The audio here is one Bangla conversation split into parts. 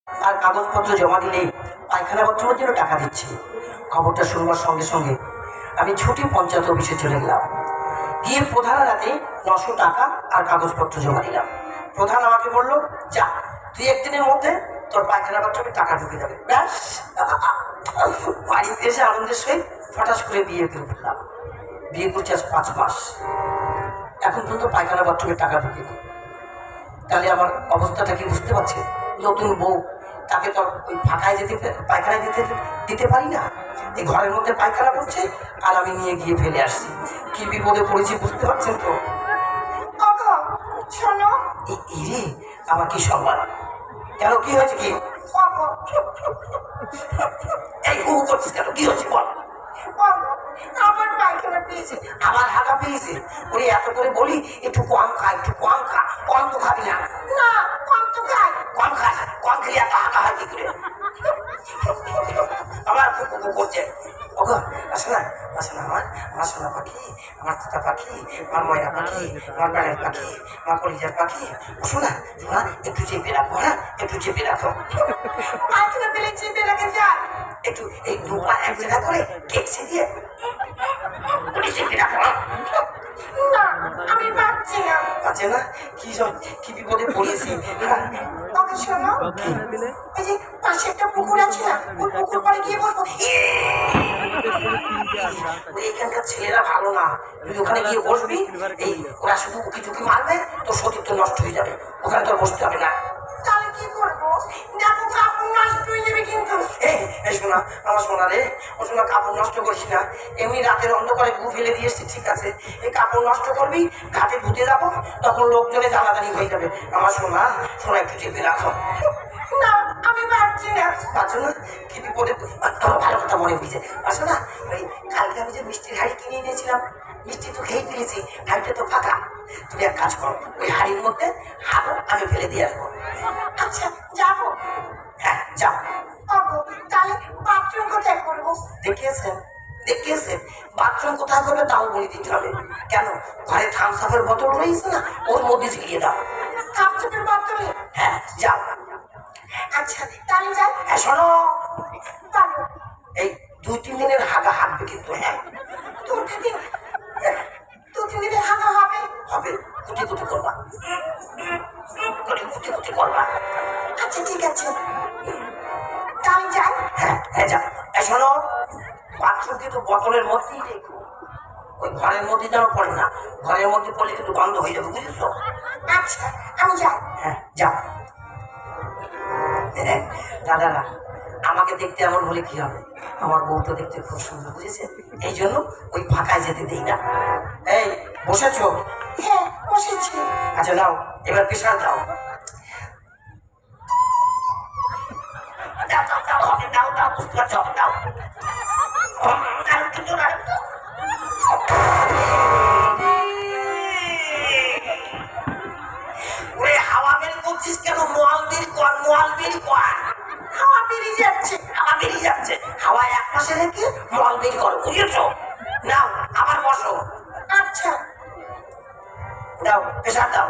আর কাগজপত্র জমা দিলে পায়খানা বাথরুমের জন্য টাকা দিচ্ছে। খবরটা শুনবার সঙ্গে সঙ্গে আমি ছুটি পঞ্চায়েত অফিসে চলে গেলাম। গিয়ে প্রধান রাতে 900 টাকা আর কাগজপত্র জমা দিলাম। প্রধান আমাকে বললো, যা তুই একদিনের মধ্যে তোর পায়খানা বাথরুমে টাকা ঢুকে যাবে। ব্যাস, বাড়িতে এসে আনন্দের সহিত ফটাস করে বিয়ে করে ফেললাম। বিয়ে করছি আজ 5 মাস, এখন পর্যন্ত পায়খানা বাথরুমে টাকা ঢুকেনি। তাহলে আমার অবস্থাটা কি বুঝতে পারছে? নতুন বউ, তাকে তো ওই ফাঁকায় পায়খানায় দিতে পারি না। এই ঘরের মধ্যে পায়খানা করছে আর আমি নিয়ে গিয়ে ফেলে আসছি। কি বিপদে পড়েছি বুঝতে পারছেন তো? শোনো, রে আমার কি সম্মান! কেন, কি হয়েছে? কি এই করছিস কেন? কি হচ্ছে বল? আমার পায়খানা পেয়েছে, আমার হাঁকা পেয়েছে। ওরে এত করে বলি একটু কম খা, একটু কম খা। কম তো খাবি না। না, কম তো খাই। কম খাস, কম খেলে এত হাঁকা হয় কি করে? আমার খুব করছে। ওগো আসে না, আসে না আমার সোনা পাখি, আমার তোতা পাখি, আমার ময়না পাখি, আমার প্রাণের পাখি, আমার কলিজার পাখি। শোনা শোনা, একটু চেপে রাখো, হ্যাঁ একটু চেপে রাখো। পায়খানা পেলে চেপে রাখে যায়। একটু এই 2 পা এক জায়গা করে কেকছে দিয়ে চেপে রাখো। না, আমি পারছি না। আছে না? কি বিপদে পড়িয়েছি। ওকে শোনো, এই যে পাশে একটা পুকুর আছে না, ওই পুকুর পাড়ে গিয়ে বলবো। এখানকার ছেলেরা ভালো না, তুই ওখানে গিয়ে বসবি, এই ওরা শুধু উকি ঝুঁকি মারবে, তোর সতীত্ব নষ্ট হয়ে যাবে। ওখানে তোর বসতে হবে না। তাহলে কি করবো? দেখো কাপড় নষ্ট হয়ে যাবে কিন্তু। এই শোনা, আমার সোনা রে, ও শোনা, কাপড় নষ্ট করিস না। এমনি রাতের অন্ধকারে গু ফেলে দিয়ে এসছি, ঠিক আছে? এই কাপড় নষ্ট করবি, ঘাটে ধুতে যাবো, তখন লোকজনে জানাজানি হয়ে যাবে। আমার সোনা সোনা, একটু চেপে রাখো। না, আমি পারছি না। পারছো না? কি বিপদে! ভালো কথা মনে পড়েছে। আসো না, ওই কালকে আমি যে মিষ্টির হাড়ি কিনে এনেছিলাম, মিষ্টি তো খেয়ে ফেলেছি, হাড়িটা তো ফাঁকা। তুমি এক কাজ করো, ওই হাড়ির মধ্যে হাত আমি ফেলে দিয়ে আসবো। আচ্ছা, যাবো। হ্যাঁ যাও। তাহলে বাথরুম কোথায় করবো? দেখিয়েছেন বাথরুম কোথায় করবে তাও বলে দিতে হবে। কেন, ঘরে থামস আপের বোতল রয়েছে না, ওর মধ্যে ঝিলিয়ে দাও। থামসআপের বোতলে? হ্যাঁ যাও। আচ্ছা, তাহলে যাই। হ্যাঁ শোনো, পারবো। এই 2-3 দিনের হাগা হাঁটবে কিন্তু। হ্যাঁ 2-3 দিন? 2-3 দিনে হাগা হবে? হবে, কুটি কুটি করবা, কুটি কুটি করবা। আচ্ছা ঠিক আছে, তাহলে যাই। হ্যাঁ যাও। শোনো, বাথরুম কিন্তু বোতলের মধ্যেই রেখো, ওই ঘরের মধ্যে যেন পড়ে না। ঘরের মধ্যে পড়লে কিন্তু গন্ধ হয়ে যাবে, বুঝেছো? আচ্ছা, আমি যাই। হ্যাঁ যাও। দাদারা, আমাকে দেখতে এমন হলে কি হবে? আমার বউটা দেখতে খুব সুন্দর, বুঝেছে? এই জন্য ওই ফাঁকায় যেতে দিই না। এই বসেছো? হ্যাঁ বসেছি। আচ্ছা নাও, এবার প্রেশার দাও। দাও বুঝতে পারছো? দাও। ওরে হাওয়া বের করছিস কেন? মোয়াল বের কর, মোয়াল বের কর। হাওয়া বেরিয়ে যাচ্ছে। হাওয়া বেরিয়ে যাচ্ছে, হাওয়া এক পাশে রেখে মোয়াল বের করো, বুঝেছো? নাও আবার বসো। আচ্ছা, দাও প্রেশার দাও।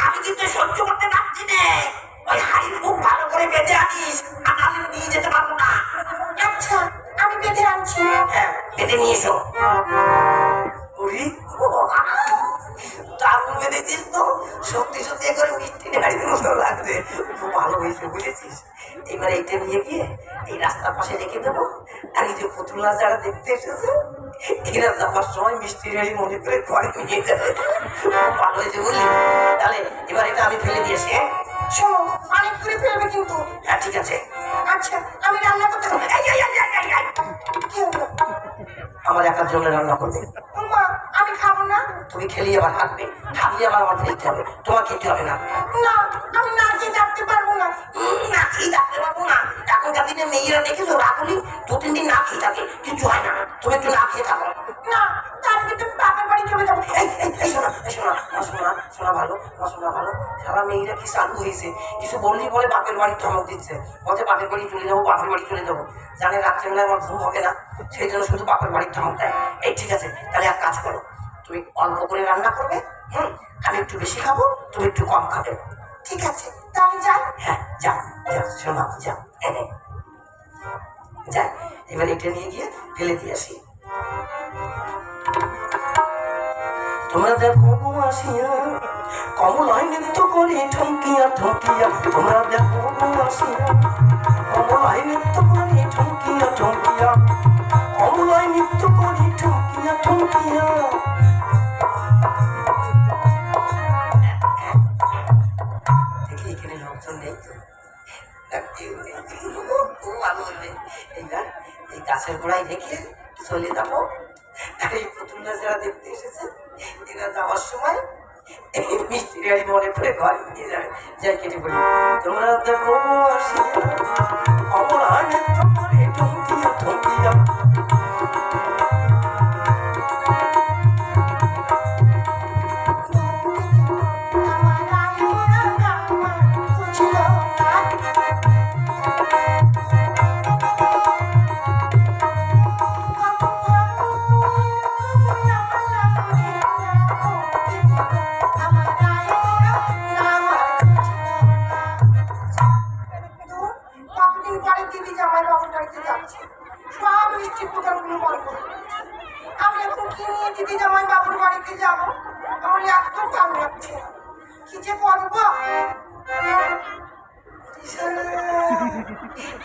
আমি কিন্তু সহ্য করতে পারছি না। ওই হাড়ি খুব ভালো করে বেঁধে আনিস, আমি নিয়ে যেতে পারবো না। আচ্ছা, আমি বেঁধে আনছি। হ্যাঁ বেঁধে নিয়ে এসো। দারুণ বেঁধেছিস তো, সত্যি সত্যি একবার মিষ্টি হাড়ির মতো লাগছে, খুব ভালো হয়েছে, বুঝেছিস? এবার এইটা নিয়ে গিয়ে এই রাস্তার পাশে রেখে দেবো। আর এই যে পুতুল নাচ যারা দেখতে এসেছে, এরা যাবার সময় মিষ্টির হাড়ি মনে করে ঘরে নিয়ে যাবে। ভালো হয়েছে, বুঝলি? তাহলে এবার এটা আমি ফেলে দিয়েছি। শোনো, অনেক করে ফেলবে কিন্তু। হ্যাঁ ঠিক আছে। আচ্ছা, আমি রান্না করতে হবে। কি হলো? আমার একার জন্য রান্না করবে? মা, আমি খাবো না। তুমি খেলি আবার হাঁটবে, হাঁটলে আবার আমার খেতে হবে, তোমার খেতে হবে না। না, আমি না খেয়ে থাকতে পারবো না। না খেয়ে থাকতে পারবো না? এখনকার দিনে মেয়েরা দেখেছো রাগুলি 2-3 দিন না খেয়ে থাকে, কিছু হয় না। তুমি একটু না খেয়ে থাকো। না, তার কিন্তু বাপের বাড়ি চলে যাবো। এই শোনা শোনা ভালো শোনা ভালো। সারা মেয়েরা কি চালু হয়েছে, কিছু বললেই বলে বাপের বাড়ি ধমক দিচ্ছে, বলছে বাপের বাড়ি চলে যাবো, বাপের বাড়ি চলে যাবো। জানে রাত্রেবেলায় আমার ঘুম হবে না, সেই জন্য শুধু বাপের বাড়ির ধমক দেয়। এই ঠিক আছে, তাহলে এক কাজ করো, তুমি অল্প করে রান্না করবে, আমি একটু বেশি খাবো, তুমি একটু কম খাবে। ঠিক আছে, তাহলে যাই। হ্যাঁ যা যা শোনা যা। যাই, এবার এটা নিয়ে গিয়ে ফেলে দিয়ে আসি। তোমরা দেখো আসিয়া কমলায় নৃত্য করি ঠমকিয়া ঠমকিয়া, তোমরা দেখো আসিয়া কমলায় নৃত্য করি ঠমকিয়া ঠমকিয়া, কমলায় নৃত্য করি ঠমকিয়া ঠমকিয়া। দেখি এখানে লোকজন নেই তো, খুব ভালো হলে এইবার এই গাছের গোড়ায় রেখে চলে যাবো। আর এই পুতুলটা যারা দেখতে এসেছে এরা যাওয়ার সময় এই মিষ্টি গাড়ি মনে করে ঘরে নিয়ে যাবে। যাই কেটে পড়ি। তোমরা দেখো আসিয়া অপরাধ নৃত্য করে ঠমকিয়া ঠমকিয়া, কতদিন পরে দিদি জামাই বাবুর বাড়িতে যাচ্ছে, সব মিষ্টির দোকানগুলো বন্ধ হয়ে গেছে। আমি এখন কি নিয়ে দিদি জামাই বাবুর বাড়িতে যাবো, আমার একদম ভালো লাগছে না। কি যে করবো,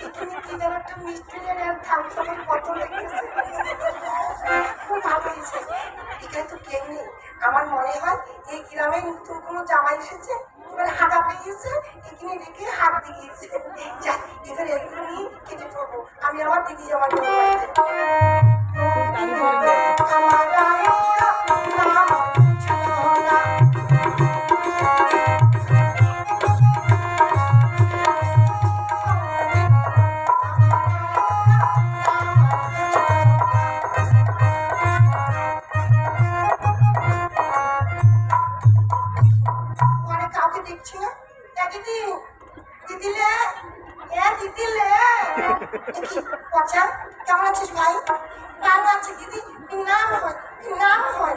এখানে কি যেন একটা মিষ্টি আর থামসাপের বোতল রেখেছে, খুব ভালো হয়েছে। এখানে তো কেউ নেই, আমার মনে হয় এই গ্রামে নতুন কোনো জামাই এসেছে, এবার হাঁটা পেয়েছে, এখানে রেখে হাত দিয়েছে। যাই, এবার এগুলো নিয়ে কেটে পড়বো আমি আমার দিদি জামাই কাউকে দেখছি না। দিদি দিদিলে, দিদিলে, পচা কেমন আছিস ভাই? ভালো আছে দিদি, নাম হয় নাম হয়।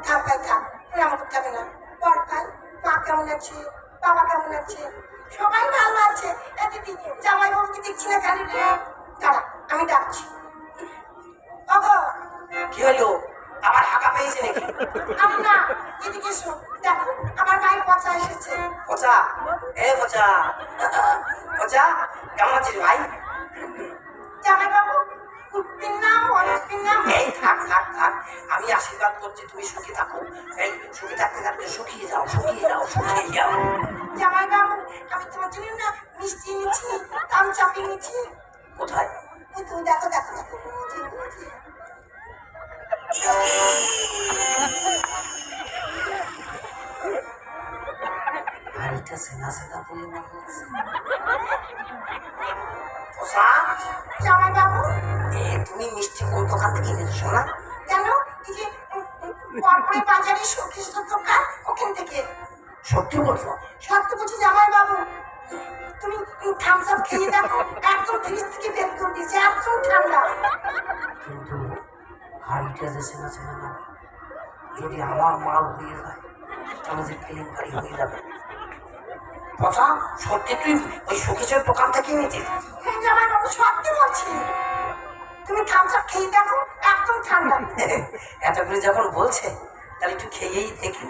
থাক ভাই থাক, নাম করতে হবে না। বল ভাই, মা কেমন আছে, বাবা কেমন আছে? সবাই ভালো আছে। দিদি জামাই বাবুকে দেখছি না কেন রে? দাঁড়া, আমি ডাকছি। বাবা কি হলো, আবার হাঁকা পেয়েছে নাকি? আমি না, এদিকে এসো, দেখো আমার ভাই পচা এসেছে। পচা, এ পচা, পচা কেমন আছিস ভাই? জামাই বাবু নাম হয় নাম। এই থাক থাক থাক, আমি আশীর্বাদ করছি তুমি সুখী থাকো। এই সুখী থাকতে থাকতে শুকিয়ে যাও শুকিয়ে যাও শুকিয়ে যাও। জামাই বাবু, আমি তোমার জন্য না মিষ্টি নিচ্ছি, কাম চাপি নিচ্ছি। কোথায়? ওই তুমি দেখো দেখো দেখো। বাড়িটা সেনা সেনা বলে মনে হচ্ছে। জামাই বাবু, তুমি মিষ্টি কোন দোকান থেকে এনেছো সোনা? কেন এই যে পরপরে বাজারে সবকিছু দোকান, ওখান থেকে। সত্যি বলছো? সত্যি বলছি জামাই বাবু, তুমি থামস আপ খেয়ে দেখো, একদম ফ্রিজ থেকে বের করে দিয়েছে, একদম ঠান্ডা। কিন্তু হাড়িটা যে সেনা সেনা না, যদি আমার মাল হয়ে যায় তাহলে যে কেলেঙ্কারি হয়ে যাবে। কথা সত্যি তুই ওই শোকেশের দোকান থেকে এনেছিস? হ্যাঁ জামাই বাবু, সত্যি বলছি। তুমি থামস আপ খেয়ে দেখো, একদম ঠান্ডা। এত করে যখন বলছে তাহলে একটু খেয়েই দেখি।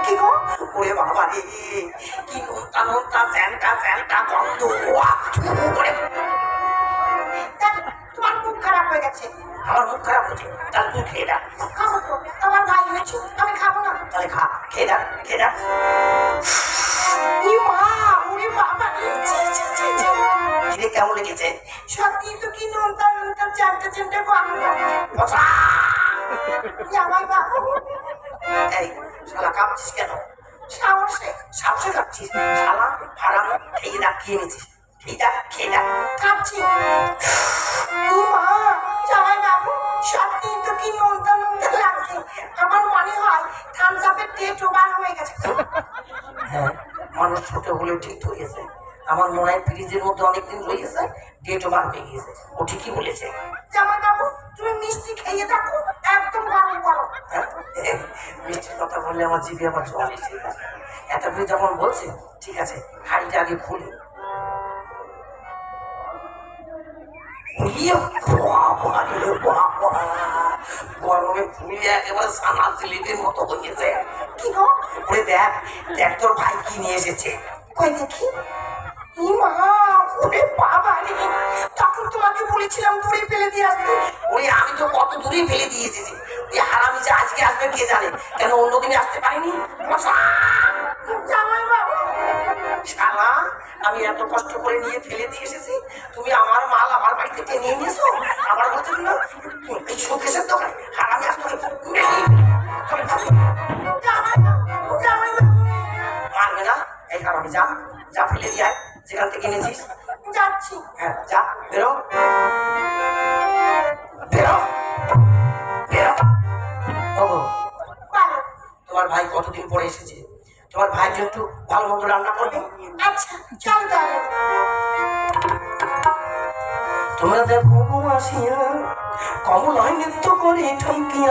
কি গো? ওরে বাবা রে, কি নোনতা নোনতা স্যান্টা স্যান্টা গন্ধ। তোমার মুখ খারাপ হয়ে গেছে। আমার মুখ খারাপ হচ্ছে, তাহলে তুই খেয়ে দেখ। খাবো তো, আমার ভাই এনেছি, আমি খাবো না। তাহলে খা, খেয়ে দেখ খেয়ে দেখ। ই মা, ওরে বাবা রে, ছি ছি ছি ছি। কিরে কেমন লেগেছে? সত্যি তো কি নোনতা নোনতা চারটে চারটে গন্ধ। জামাই বাবু, এই শালা কাঁপছিস কেন? সাহসে সাহসে খাচ্ছিস শালা হারাম খেয়ে দেখ কি এনেছিস খেয়ে দেখ খেয়ে দেখ খাচ্ছি ও মা জামাই বাবু সত্যি তো কি নোনতা নোনতা লাগছে আমার মনে হয় থামস আপের ডেট ওভার হয়ে গেছে হ্যাঁ মানুষ ছোট হলেও ঠিক ধরেছে আমার মনে হয় ফ্রিজের মধ্যে অনেকদিন রয়েছে ডেট ওভার হয়ে গিয়েছে ও ঠিকই বলেছে জামাই বাবু তুমি মিষ্টি খেয়ে দেখো একদম গরম গরম হ্যাঁ? মিষ্টির কথা বললে আমার জিভে আমার জল এসে যায় এত করে যখন বলছে ঠিক আছে হাড়িটা আগে খুলি ফুলিয়ে বাবা রে বাবা, গরমে ফুলিয়ে একেবারে সানা জিলিপির মতো হয়েছে কি গো ওরে দেখ দেখ তোর ভাই কি নিয়ে এসেছে কই দেখি ই মা ওরে বাবা রে তখন তোমাকে বলেছিলাম দূরে ফেলে দিয়ে আসতে ওরে আমি তো কত দূরে ফেলে দিয়ে এসেছি ওই হারামি যে আজকে আসবে কে জানে কেন অন্যদিনে আসতে পারিনি মশা! জামাই বাবু শালা আমি এত কষ্ট করে নিয়ে ফেলে দিয়ে এসেছি তুমি আমার মাল আমার বাড়িতে টেনে নিয়েছো আমার বলতে না এই শোকেশের দোকানে হারামি আসতো জামাই বাবু মারবে না এই হারামি যা যা ফেলে দিয়ে আয় যেখান থেকে এনেছিস যাচ্ছি হ্যাঁ যা বেরো বেরো বেরো ওগো ভালো তোমার ভাই কতদিন পরে এসেছে তোমার ভাই একটু ভালো মন্দ রান্না করবে আচ্ছা চল তাহলে তোমরা দেখো আসিয়া কমলায় নৃত্য করে ঠকিয়া